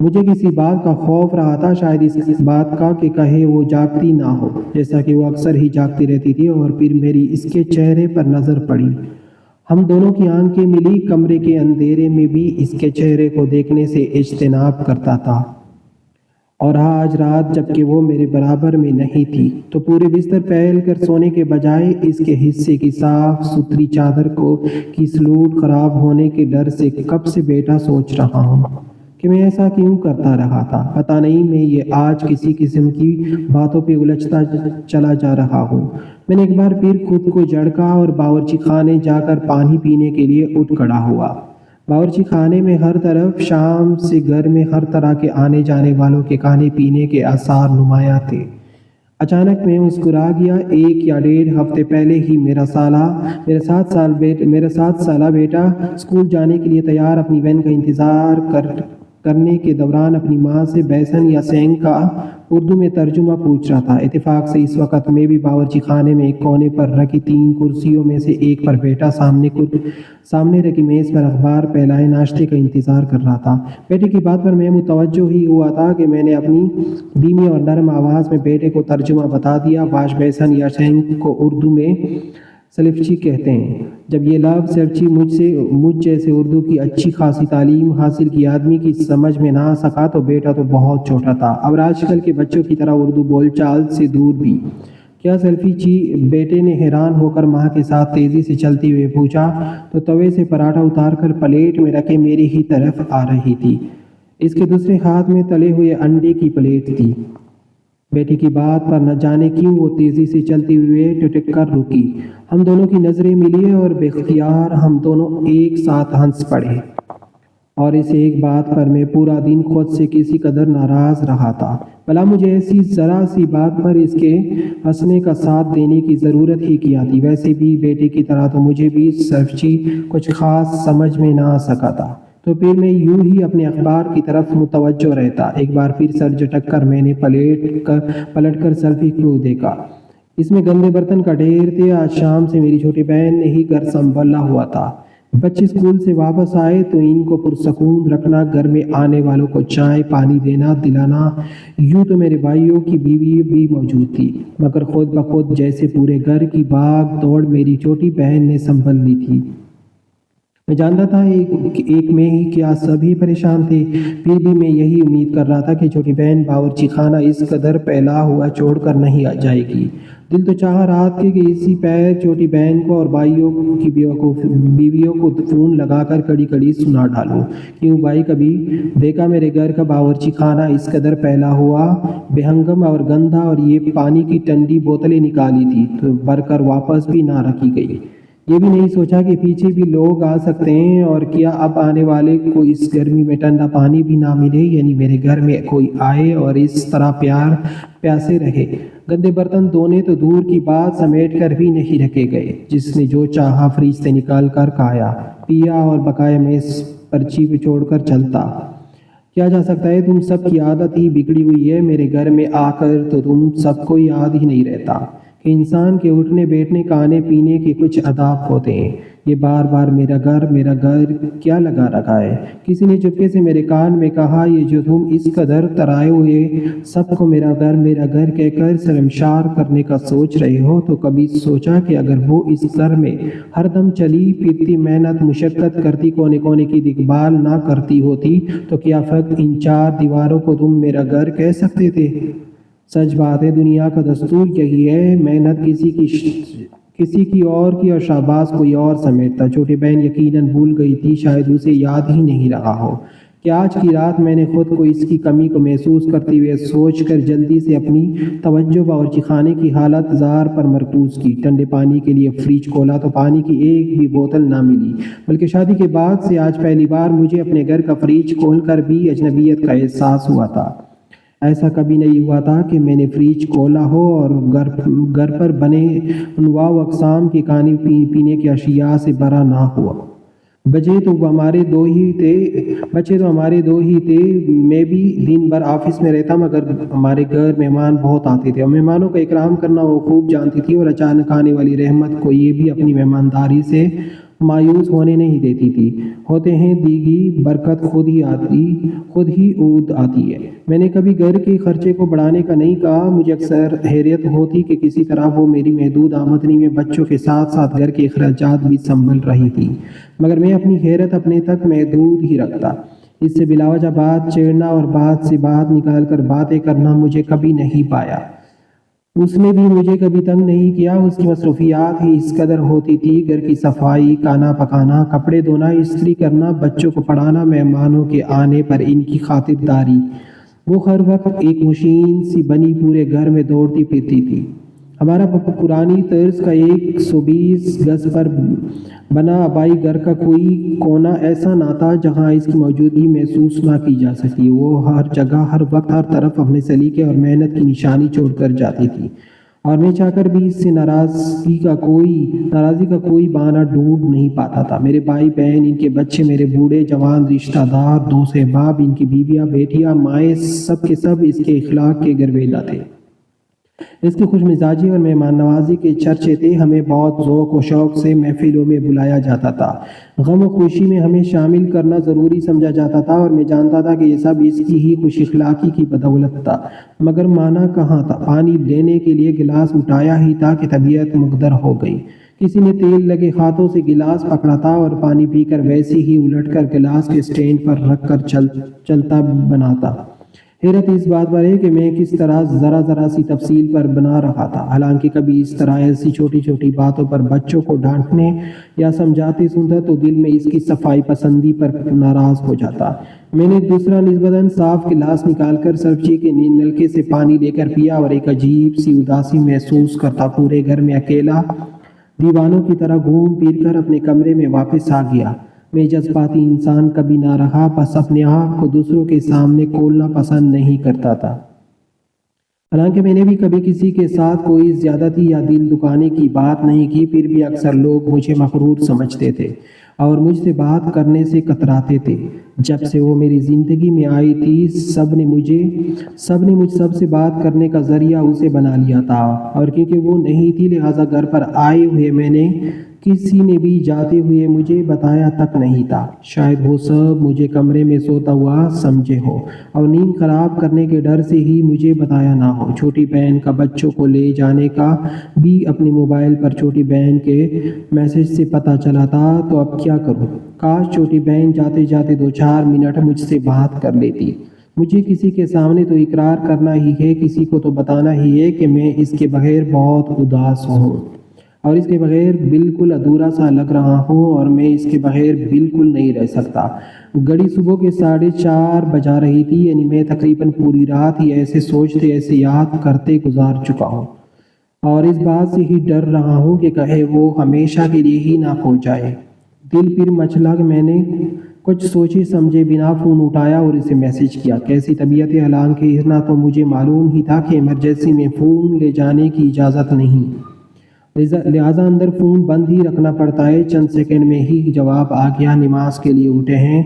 مجھے کسی بات کا خوف رہا تھا، شاید اس بات کا کہ کہیں وہ جاگتی نہ ہو، جیسا کہ وہ اکثر ہی جاگتی رہتی تھی۔ اور پھر میری اس کے چہرے پر نظر پڑی۔ ہم دونوں کی آنکھیں ملی۔ کمرے کے اندھیرے میں بھی اس کے چہرے کو دیکھنے سے اجتناب کرتا تھا، اور آج رات جب کہ وہ میرے برابر میں نہیں تھی تو پورے بستر پھیل کر سونے کے بجائے اس کے حصے کی صاف ستھری چادر کی سلوٹ خراب ہونے کے ڈر سے کب سے بیٹا سوچ رہا ہوں کہ میں ایسا کیوں کرتا رہا تھا۔ پتہ نہیں، میں یہ آج کسی قسم کی باتوں پہ الجھتا چلا جا رہا ہوں۔ میں نے ایک بار پھر خود کو جھڑکا اور باورچی خانے جا کر پانی پینے کے لیے اٹھ کھڑا ہوا۔ باورچی خانے میں ہر طرف شام سے گھر میں ہر طرح کے آنے جانے والوں کے کھانے پینے کے آثار نمایاں تھے۔ اچانک میں مسکرا گیا۔ 1 یا 1.5 ہفتے پہلے ہی میرا 7 سالہ بیٹا اسکول جانے کے لیے تیار اپنی وین کا انتظار کرنے کے دوران اپنی ماں سے بیسن یا سینگ کا اردو میں ترجمہ پوچھ رہا تھا۔ اتفاق سے اس وقت میں بھی باورچی خانے میں ایک کونے پر رکھی 3 کرسیوں میں سے ایک پر بیٹا سامنے رکھی میز پر اخبار پھیلائے ناشتے کا انتظار کر رہا تھا۔ بیٹے کی بات پر میں متوجہ ہی ہوا تھا کہ میں نے اپنی دھیمی اور نرم آواز میں بیٹے کو ترجمہ بتا دیا۔ واش بیسن یا سینک کو اردو میں سلفچی کہتے ہیں۔ جب یہ لفظ سلفچی مجھ جیسے اردو کی اچھی خاصی تعلیم حاصل کی آدمی کی سمجھ میں نہ آ سکا تو بیٹا تو بہت چھوٹا تھا، اور آج کل کے بچوں کی طرح اردو بول چال سے دور بھی۔ کیا سلفچی؟ بیٹے نے حیران ہو کر ماں کے ساتھ تیزی سے چلتے ہوئے پوچھا تو توے سے پراٹھا اتار کر پلیٹ میں رکھے میری ہی طرف آ رہی تھی۔ اس کے دوسرے ہاتھ میں تلے ہوئے انڈے کی پلیٹ تھی۔ بیٹی کی بات پر نہ جانے کیوں وہ تیزی سے چلتے ہوئے ٹٹک کر رکی۔ ہم دونوں کی نظریں ملی اور بے اختیار ہم دونوں ایک ساتھ ہنس پڑے، اور اس ایک بات پر میں پورا دن خود سے کسی قدر ناراض رہا تھا۔ بھلا مجھے ایسی ذرا سی بات پر اس کے ہنسنے کا ساتھ دینے کی ضرورت ہی کیا تھی؟ ویسے بھی بیٹے کی طرح تو مجھے بھی سلفچی کچھ خاص سمجھ میں نہ آ سکا تھا، تو پھر میں یوں ہی اپنے اخبار کی طرف متوجہ رہتا۔ ایک بار پھر سر جھٹک کر میں نے پلٹ کر سلفی کو دیکھا۔ اس میں گندے برتن کا ڈھیر تھے۔ آج شام سے میری چھوٹی بہن نے ہی گھر سنبھالا ہوا تھا۔ بچے اسکول سے واپس آئے تو ان کو پرسکون رکھنا، گھر میں آنے والوں کو چائے پانی دینا دلانا، یوں تو میرے بھائیوں کی بیوی بھی موجود تھی، مگر خود بخود جیسے پورے گھر کی بھاگ دوڑ میری چھوٹی بہن نے سنبھال لی تھی۔ میں جانتا تھا ایک میں ہی کیا سبھی پریشان تھے، پھر بھی میں یہی امید کر رہا تھا کہ چھوٹی بہن باورچی خانہ اس قدر پھیلا ہوا چھوڑ کر نہیں جائے گی۔ دل تو چاہ رہا تھا کہ اسی پیر چھوٹی بہن کو اور بھائیوں کی بیویوں کو فون لگا کر کڑی کڑی سنا ڈالوں۔ کیوں بھائی، کبھی دیکھا میرے گھر کا باورچی خانہ اس قدر پھیلا ہوا، بے ہنگم اور گندا، اور یہ پانی کی ٹھنڈی بوتلیں نکالی تھی تو بھر کر واپس بھی نہ رکھی گئی۔ یہ بھی نہیں سوچا کہ پیچھے بھی لوگ آ سکتے ہیں، اور کیا اب آنے والے کو اس گرمی میں ٹھنڈا پانی بھی نہ ملے، یعنی میرے گھر میں کوئی آئے اور اس طرح پیاسے رہے۔ گندے برتن دھونے تو دور کی بات، سمیٹ کر بھی نہیں رکھے گئے۔ جس نے جو چاہا فریج سے نکال کر کھایا پیا اور بقایا میز پر چیپ چھوڑ کر چلتا۔ کیا جا سکتا ہے، تم سب کی عادت ہی بگڑی ہوئی ہے۔ میرے گھر میں آ کر تو تم سب کو یاد ہی نہیں رہتا کہ انسان کے اٹھنے بیٹھنے کھانے پینے کے کچھ آداب ہوتے ہیں۔ یہ بار بار میرا گھر کیا لگا رکھا ہے؟ کسی نے چپکے سے میرے کان میں کہا، یہ جو تم اس قدر ترائے ہوئے سب کو میرا گھر کہہ کر شرمسار کرنے کا سوچ رہے ہو، تو کبھی سوچا کہ اگر وہ اس گھر میں ہر دم چلی پھرتی محنت مشقت کرتی کونے کونے کی دیکھ بھال نہ کرتی ہوتی تو کیا فقط ان 4 دیواروں کو تم میرا گھر کہہ سکتے تھے؟ سچ بات ہے، دنیا کا دستور یہی ہے، محنت کسی کی اور شاباش کوئی اور سمیٹتا۔ چھوٹی بہن یقیناً بھول گئی تھی، شاید اسے یاد ہی نہیں رہا ہو کہ آج کی رات میں نے خود کو اس کی کمی کو محسوس کرتے ہوئے سوچ کر جلدی سے اپنی توجہ باورچی خانے کی حالت زار پر مرکوز کی۔ ٹھنڈے پانی کے لیے فریج کھولا تو پانی کی ایک بھی بوتل نہ ملی، بلکہ شادی کے بعد سے آج پہلی بار مجھے اپنے گھر کا فریج کھول کر بھی اجنبیت کا احساس ہوا تھا۔ ایسا کبھی نہیں ہوا تھا کہ میں نے فریج کھولا ہو اور گھر پر بنے انواع و اقسام کے کھانے پینے کی اشیاء سے بھرا نہ ہوا۔ بچے تو ہمارے 2 ہی تھے۔ میں بھی دن بھر آفس میں رہتا، مگر ہمارے گھر مہمان بہت آتے تھے اور مہمانوں کا اکرام کرنا وہ خوب جانتی تھی، اور اچانک آنے والی رحمت کو یہ بھی اپنی مہمانداری سے مایوس ہونے نہیں دیتی تھی۔ ہوتے ہیں دیگی برکت خود ہی اود آتی ہے۔ میں نے کبھی گھر کے خرچے کو بڑھانے کا نہیں کہا۔ مجھے اکثر حیرت ہوتی کہ کسی طرح وہ میری محدود آمدنی میں بچوں کے ساتھ ساتھ گھر کے اخراجات بھی سنبھل رہی تھی، مگر میں اپنی حیرت اپنے تک محدود ہی رکھتا۔ اس سے بلا وجہ بات چھیڑنا اور بات سے بات نکال کر باتیں کرنا مجھے کبھی نہیں پایا۔ اس نے بھی مجھے کبھی تنگ نہیں کیا۔ اس کی مصروفیات ہی اس قدر ہوتی تھی، گھر کی صفائی، کھانا پکانا، کپڑے دھونا، استری کرنا، بچوں کو پڑھانا، مہمانوں کے آنے پر ان کی خاطرداری۔ وہ ہر وقت ایک مشین سی بنی پورے گھر میں دوڑتی پھرتی تھی۔ ہمارا پرانی طرز کا 120 گز پر بنا آبائی گھر کا کوئی کونا ایسا نہ تھا جہاں اس کی موجودگی محسوس نہ کی جا سکتی۔ وہ ہر جگہ، ہر وقت، ہر طرف اپنے سلیقے اور محنت کی نشانی چھوڑ کر جاتی تھی، اور میں چاہ کر بھی اس سے ناراضگی کا کوئی بہانہ ڈھونڈ نہیں پاتا تھا۔ میرے بھائی بہن، ان کے بچے، میرے بوڑھے جوان رشتہ دار، دوست احباب، ان کی بیویاں، بیٹیاں، مائیں، سب کے سب اس کے اخلاق کے گرویدہ تھے۔ اس کی خوش مزاجی اور مہمان نوازی کے چرچے تھے۔ ہمیں بہت ذوق و شوق سے محفلوں میں بلایا جاتا تھا۔ غم و خوشی میں ہمیں شامل کرنا ضروری سمجھا جاتا تھا، اور میں جانتا تھا کہ یہ سب اس کی ہی خوش اخلاقی کی بدولت تھا، مگر مانا کہاں تھا۔ پانی لینے کے لیے گلاس اٹھایا ہی تھا کہ طبیعت مقدر ہو گئی۔ کسی نے تیل لگے ہاتھوں سے گلاس پکڑا تھا اور پانی پی کر ویسے ہی الٹ کر گلاس کے سٹینڈ پر رکھ کر چلتا بناتا۔ حیرت اس بات پر ہے کہ میں کس طرح ذرا سی تفصیل پر بنا رہا تھا، حالانکہ کبھی اس طرح ایسی چھوٹی چھوٹی باتوں پر بچوں کو ڈانٹنے یا سمجھاتے سنتا تو دل میں اس کی صفائی پسندی پر ناراض ہو جاتا۔ میں نے دوسرا نسبتاً صاف گلاس نکال کر سرچی کے نلکے سے پانی لے کر پیا اور ایک عجیب سی اداسی محسوس کرتا پورے گھر میں اکیلا دیوانوں کی طرح گھوم پھر کر اپنے کمرے میں واپس آ گیا۔ میں جذباتی انسان کبھی نہ رہا، بس اپنے آپ کو دوسروں کے سامنے کھولنا پسند نہیں کرتا تھا۔ حالانکہ میں نے بھی کبھی کسی کے ساتھ کوئی زیادتی یا دل دکھانے کی بات نہیں کی، پھر بھی اکثر لوگ مجھے مغرور سمجھتے تھے اور مجھ سے بات کرنے سے کتراتے تھے۔ جب سے وہ میری زندگی میں آئی تھی، سب نے مجھ سب سے بات کرنے کا ذریعہ اسے بنا لیا تھا، اور کیونکہ وہ نہیں تھی لہٰذا گھر پر آئے ہوئے میں نے کسی نے بھی جاتے ہوئے مجھے بتایا تک نہیں تھا۔ شاید وہ سب مجھے کمرے میں سوتا ہوا سمجھے ہو اور نیند خراب کرنے کے ڈر سے ہی مجھے بتایا نہ ہو۔ چھوٹی بہن کا بچوں کو لے جانے کا بھی اپنے موبائل پر چھوٹی بہن کے میسج سے پتہ چلا تھا، تو اب کیا کروں؟ کاش چھوٹی بہن جاتے جاتے 2-4 منٹ مجھ سے بات کر لیتی۔ مجھے کسی کے سامنے تو اقرار کرنا ہی ہے، کسی کو تو بتانا ہی ہے کہ میں اس کے بغیر بہت اداس ہوں اور اس کے بغیر بالکل ادھورا سا لگ رہا ہوں، اور میں اس کے بغیر بالکل نہیں رہ سکتا۔ گھڑی صبح کے 4:30 بجا رہی تھی، یعنی میں تقریباً پوری رات ہی ایسے سوچتے، ایسے یاد کرتے گزار چکا ہوں، اور اس بات سے ہی ڈر رہا ہوں کہ کہیں وہ ہمیشہ کے لیے ہی نہ کھو جائے۔ دل پھر مچلا کہ میں نے کچھ سوچے سمجھے بنا فون اٹھایا اور اسے میسج کیا۔ کیسی طبیعت ہے؟ حالانکہ اتنا تو مجھے معلوم ہی تھا کہ ایمرجنسی میں فون لے جانے کی اجازت نہیں، لہٰذا اندر فون بند ہی رکھنا پڑتا ہے۔ چند سیکنڈ میں ہی جواب آ گیا، نماز کے لیے اٹھے ہیں۔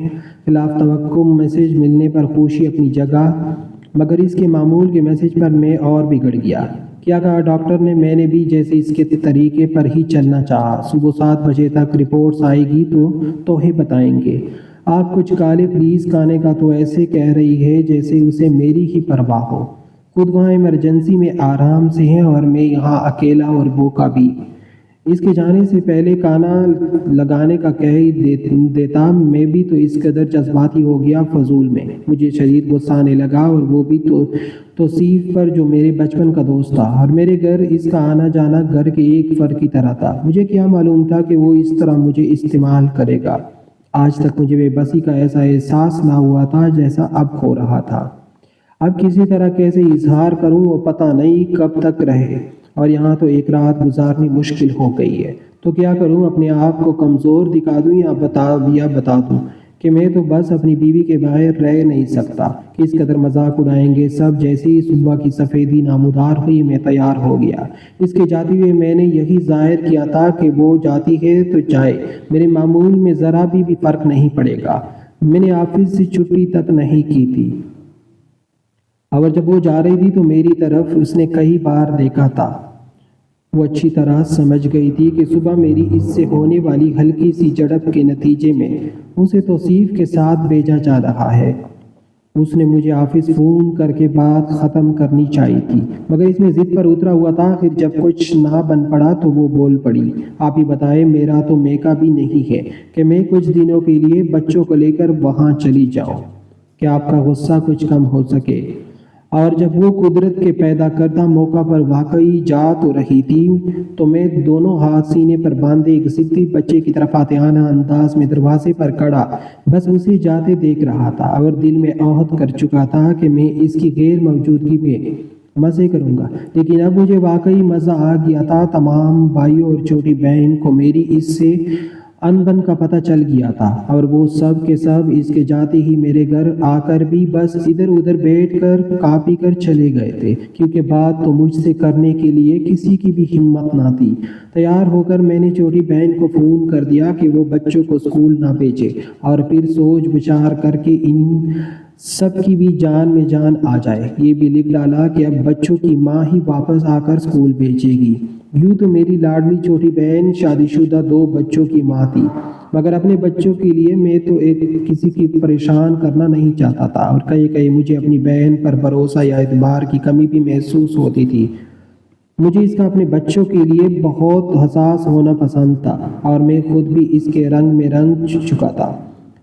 خلاف توقع میسج ملنے پر خوشی اپنی جگہ، مگر اس کے معمول کے میسج پر میں اور بگڑ گیا۔ کیا کہا ڈاکٹر نے؟ میں نے بھی جیسے اس کے طریقے پر ہی چلنا چاہا۔ صبح 7 بجے تک رپورٹس آئے گی تو ہی بتائیں گے۔ آپ کچھ کھا لیں پلیز۔ کھانے کا تو ایسے کہہ رہی ہے جیسے اسے میری ہی پرواہ ہو۔ خود وہاں ایمرجنسی میں آرام سے ہیں اور میں یہاں اکیلا اور بھوکا بھی۔ اس کے جانے سے پہلے کھانا لگانے کا کہہ ہی دیتا۔ میں بھی تو اس قدر جذباتی ہو گیا فضول میں۔ مجھے شدید غصہ آنے لگا، اور وہ بھی توصیف پر جو میرے بچپن کا دوست تھا، اور میرے گھر اس کا آنا جانا گھر کے ایک فرد کی طرح تھا۔ مجھے کیا معلوم تھا کہ وہ اس طرح مجھے استعمال کرے گا۔ آج تک مجھے بے بسی کا ایسا احساس نہ ہوا تھا جیسا اب ہو رہا تھا۔ اب کسی طرح کیسے اظہار کروں وہ پتہ نہیں کب تک رہے، اور یہاں تو ایک رات گزارنی مشکل ہو گئی ہے۔ تو کیا کروں؟ اپنے آپ کو کمزور دکھا دوں یا بتا دوں کہ میں تو بس اپنی بیوی کے بغیر رہ نہیں سکتا؟ کس قدر مذاق اڑائیں گے سب۔ جیسے ہی صبح کی سفیدی نمودار ہوئی میں تیار ہو گیا۔ اس کے جاتے ہوئے میں نے یہی ظاہر کیا تھا کہ وہ جاتی ہے تو جائے، میرے معمول میں ذرا بھی فرق نہیں پڑے گا۔ میں نے آفس سے چھٹی تک نہیں کی تھی، اور جب وہ جا رہی تھی تو میری طرف اس نے کئی بار دیکھا تھا۔ وہ اچھی طرح سمجھ گئی تھی کہ صبح میری اس سے ہونے والی ہلکی سی جھڑپ کے نتیجے میں اسے توصیف کے ساتھ بھیجا جا رہا ہے۔ اس نے مجھے آفس فون کر کے بات ختم کرنی چاہیے تھی، مگر اس میں ضد پر اترا ہوا تھا۔ پھر جب کچھ نہ بن پڑا تو وہ بول پڑی، آپ ہی بتائیں، میرا تو میکا بھی نہیں ہے کہ میں کچھ دنوں کے لیے بچوں کو لے کر وہاں چلی جاؤں کہ آپ کا غصہ کچھ کم ہو سکے۔ اور جب وہ قدرت کے پیدا کردہ موقع پر واقعی جا تو رہی تھی تو میں دونوں ہاتھ سینے پر باندھے ایک ضدی بچے کی طرح فاتحانہ انداز میں دروازے پر کھڑا بس اسے جاتے دیکھ رہا تھا، اور دل میں عہد کر چکا تھا کہ میں اس کی غیر موجودگی میں مزے کروں گا۔ لیکن اب مجھے واقعی مزہ آ گیا تھا۔ تمام بھائیوں اور چھوٹی بہن کو میری اس سے انبن کا پتہ چل گیا تھا، اور وہ سب کے سب اس کے جاتے ہی میرے گھر آ کر بھی بس ادھر ادھر بیٹھ کر کاپی کر چلے گئے تھے، کیونکہ بات تو مجھ سے کرنے کے لیے کسی کی بھی ہمت نہ تھی۔ تیار ہو کر میں نے چھوٹی بہن کو فون کر دیا کہ وہ بچوں کو اسکول نہ بھیجے، اور پھر سوچ بچار کر کے ان سب کی بھی جان میں جان آ جائے، یہ بھی لکھ ڈالا کہ اب بچوں کی ماں ہی واپس آ کر اسکول بھیجے گی۔ یوں تو میری لاڈلی چھوٹی بہن شادی شدہ 2 بچوں کی ماں تھی، مگر اپنے بچوں کے لیے میں تو کسی کی پریشان کرنا نہیں چاہتا تھا، اور کئی مجھے اپنی بہن پر بھروسہ یا اعتبار کی کمی بھی محسوس ہوتی تھی۔ مجھے اس کا اپنے بچوں کے لیے بہت حساس ہونا پسند تھا، اور میں خود بھی اس کے رنگ میں رنگ چکا تھا۔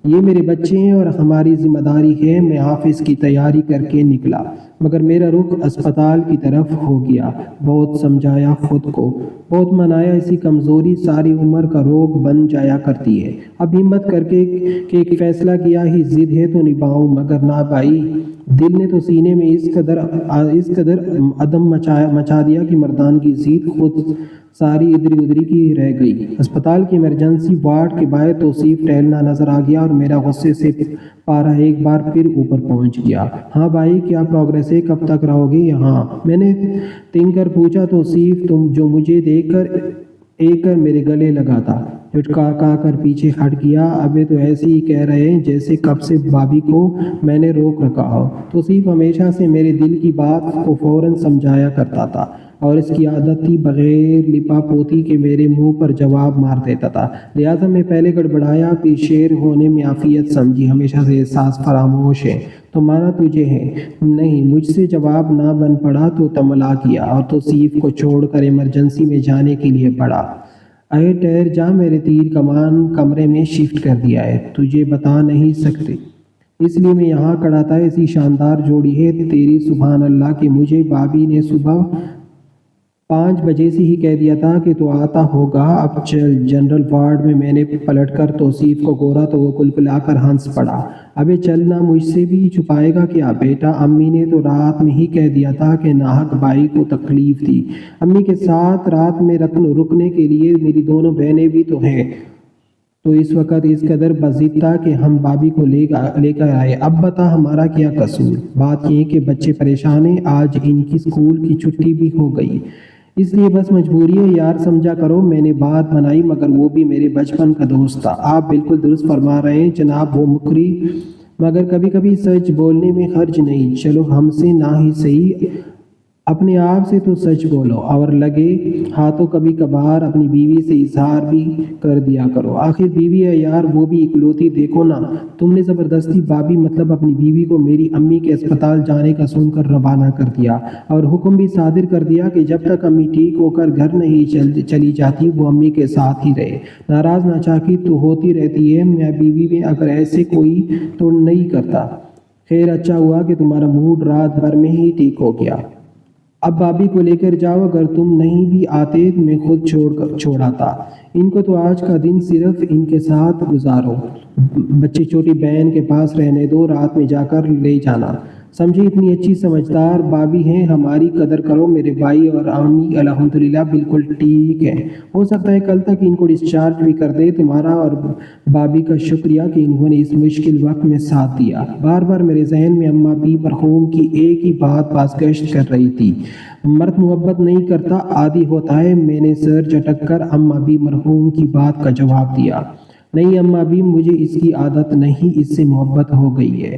یہ میرے بچے ہیں اور ہماری ذمہ داری ہے۔ میں آفس کی تیاری کر کے نکلا، مگر میرا رخ اسپتال کی طرف ہو گیا۔ بہت سمجھایا خود کو، بہت منایا، ایسی کمزوری ساری عمر کا روگ بن جایا کرتی ہے۔ اب ہمت کر کے کہ ایک فیصلہ کیا ہی ضد ہے تو نبھاؤں، مگر نہ بھائی، دل نے تو سینے میں اس قدر عدم مچا دیا کہ مردانگی ضد خود ساری ادھری ادھری کی رہ گئی۔ اسپتال کی ایمرجنسی وارڈ کے باہر توصیف ٹہلنا نظر آ گیا، اور میرا غصے سے پارا ایک بار پھر اوپر پہنچ گیا۔ ہاں بھائی، کیا پروگریس ہے؟ کب تک رہو گے یہاں؟ میں نے تنگ کر پوچھا۔ توصیف جو مجھے دیکھ کر ایک کر میرے گلے لگا تھا، لٹکا کر پیچھے ہٹ گیا۔ ابے تو ایسے ہی کہہ رہے ہیں جیسے کب سے بھابھی کو میں نے روک رکھا ہو۔ توصیف ہمیشہ سے میرے دل کی بات کو فوراً سمجھایا کرتا تھا، اور اس کی عادت تھی بغیر لپا پوتی کے میرے منہ پر جواب مار دیتا تھا، لہٰذا میں پہلے گڑبڑایا، پھر شیر ہونے میں عافیت سمجھی۔ ہمیشہ سے احساس فراموش ہے تو مانا تجھے ہے نہیں، مجھ سے جواب نہ بن پڑا تو تملا کیا، اور توصیف کو چھوڑ کر ایمرجنسی میں جانے کے لیے بڑھا۔ اے ٹھہر جا، میرے تیر کمان کمرے میں شفٹ کر دیا ہے، تجھے بتا نہیں سکتے، اس لیے میں یہاں کھڑا تھا۔ ایسی شاندار جوڑی ہے تیری، سبحان اللہ، کہ مجھے بھابھی نے صبح 5 بجے سے ہی کہہ دیا تھا کہ تو آتا ہوگا، اب چل جنرل وارڈ میں نے پلٹ کر توصیف کو گورا تو وہ کلکلا کر ہنس پڑا۔ ابے چلنا، مجھ سے بھی چھپائے گا کیا بیٹا؟ امی نے تو رات میں ہی کہہ دیا تھا کہ ناحق بھائی کو تکلیف دی۔ امی کے ساتھ رات میں رکنے کے لیے میری دونوں بہنیں بھی تو ہیں، تو اس وقت اس قدر بضد تھا کہ ہم بھابھی کو لے کر آئے۔ اب بتا ہمارا کیا قصور؟ بات یہ کہ بچے پریشان ہیں، آج ان کی اسکول کی چھٹی بھی ہو گئی، اس لیے بس مجبوری ہے یار، سمجھا کرو۔ میں نے بات بنائی، مگر وہ بھی میرے بچپن کا دوست تھا۔ آپ بالکل درست فرما رہے ہیں جناب، وہ مکری، مگر کبھی کبھی سچ بولنے میں حرج نہیں۔ چلو ہم سے نہ ہی صحیح، اپنے آپ سے تو سچ بولو، اور لگے ہاتھوں کبھی کبھار اپنی بیوی سے اظہار بھی کر دیا کرو، آخر بیوی ہے یار، وہ بھی اکلوتی۔ دیکھو نا، تم نے زبردستی بھابھی مطلب اپنی بیوی کو میری امی کے اسپتال جانے کا سن کر روانہ کر دیا، اور حکم بھی صادر کر دیا کہ جب تک امی ٹھیک ہو کر گھر نہیں چلی جاتی وہ امی کے ساتھ ہی رہے۔ ناراض ناچاکی تو ہوتی رہتی ہے میاں بیوی میں، اگر ایسے کوئی تو نہیں کرتا۔ خیر، اچھا ہوا کہ تمہارا موڈ رات بھر میں ہی ٹھیک ہو گیا۔ اب بھابھی کو لے کر جاؤ، اگر تم نہیں بھی آتے میں خود چھوڑ آتا۔ ان کو تو آج کا دن صرف ان کے ساتھ گزارو، بچے چھوٹی بہن کے پاس رہنے دو، رات میں جا کر لے جانا، سمجھے؟ اتنی اچھی سمجھدار بھابھی ہیں ہماری، قدر کرو۔ میرے بھائی اور امی الحمدللہ بالکل ٹھیک ہیں، ہو سکتا ہے کل تک ان کو ڈسچارج بھی کر دے۔ تمہارا اور بھابھی کا شکریہ کہ انہوں نے اس مشکل وقت میں ساتھ دیا۔ بار بار میرے ذہن میں اماں بھی مرحوم کی ایک ہی بات بازگشت کر رہی تھی، مرد محبت نہیں کرتا، عادی ہوتا ہے۔ میں نے سر جھٹک کر اماں بھی مرحوم کی بات کا جواب دیا، نہیں اماں بھی، مجھے اس کی عادت نہیں، اس سے محبت ہو گئی ہے۔